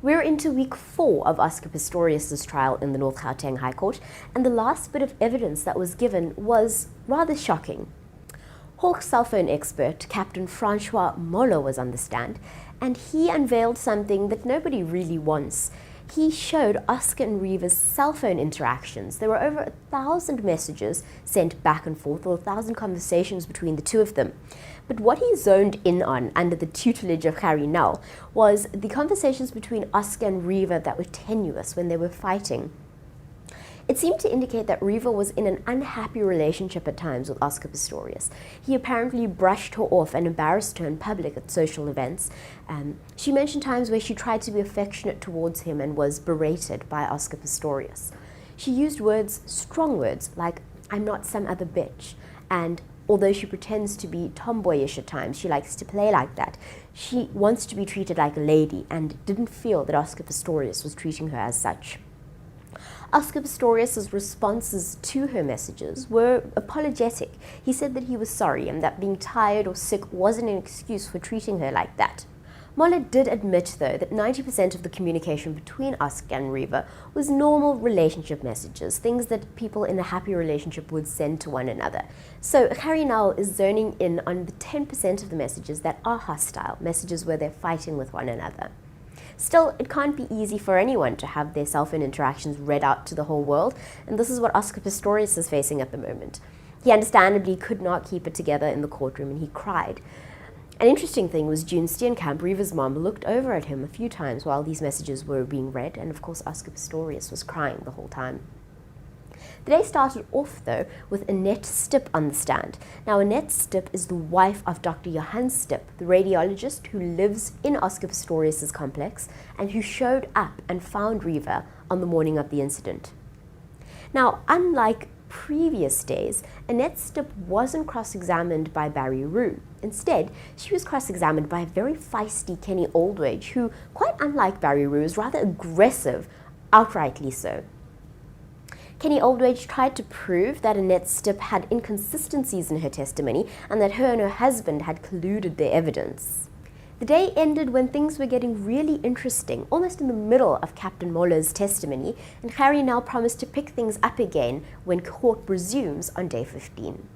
We're into week 4 of Oscar Pistorius' trial in the North Gauteng High Court, and the last bit of evidence that was given was rather shocking. Hawk cell phone expert Captain Francois Moller was on the stand, and he unveiled something that nobody really wants. He showed Oscar and Reeva's cell phone interactions. There were over 1,000 messages sent back and forth, or 1,000 conversations between the two of them. But what he zoned in on under the tutelage of Harry Nell was the conversations between Oscar and Reeva that were tenuous when they were fighting. It seemed to indicate that Reeva was in an unhappy relationship at times with Oscar Pistorius. He apparently brushed her off and embarrassed her in public at social events. She mentioned times where she tried to be affectionate towards him and was berated by Oscar Pistorius. She used words, strong words, like, "I'm not some other bitch," and although she pretends to be tomboyish at times, she likes to play like that. She wants to be treated like a lady and didn't feel that Oscar Pistorius was treating her as such. Oscar Pistorius' responses to her messages were apologetic. He said that he was sorry and that being tired or sick wasn't an excuse for treating her like that. Moller did admit, though, that 90% of the communication between Oscar and Reeva was normal relationship messages, things that people in a happy relationship would send to one another. So Harry Nell is zoning in on the 10% of the messages that are hostile, messages where they're fighting with one another. Still, it can't be easy for anyone to have their cell phone interactions read out to the whole world, and this is what Oscar Pistorius is facing at the moment. He understandably could not keep it together in the courtroom, and he cried. An interesting thing was Jerusha Steenkamp, Reeva's mom, looked over at him a few times while these messages were being read, and of course Oscar Pistorius was crying the whole time. The day started off, though, with Annette Stipp on the stand. Now, Annette Stipp is the wife of Dr. Johan Stipp, the radiologist who lives in Oscar Pistorius' complex and who showed up and found Reeva on the morning of the incident. Now, unlike previous days, Annette Stipp wasn't cross-examined by Barry Rue. Instead, she was cross-examined by a very feisty Kenny Aldridge, who, quite unlike Barry Rue, is rather aggressive, outrightly so. Kenny Aldridge tried to prove that Annette Stipp had inconsistencies in her testimony and that her and her husband had colluded their evidence. The day ended when things were getting really interesting, almost in the middle of Captain Moller's testimony, and Harry Nell promised to pick things up again when court resumes on day 15.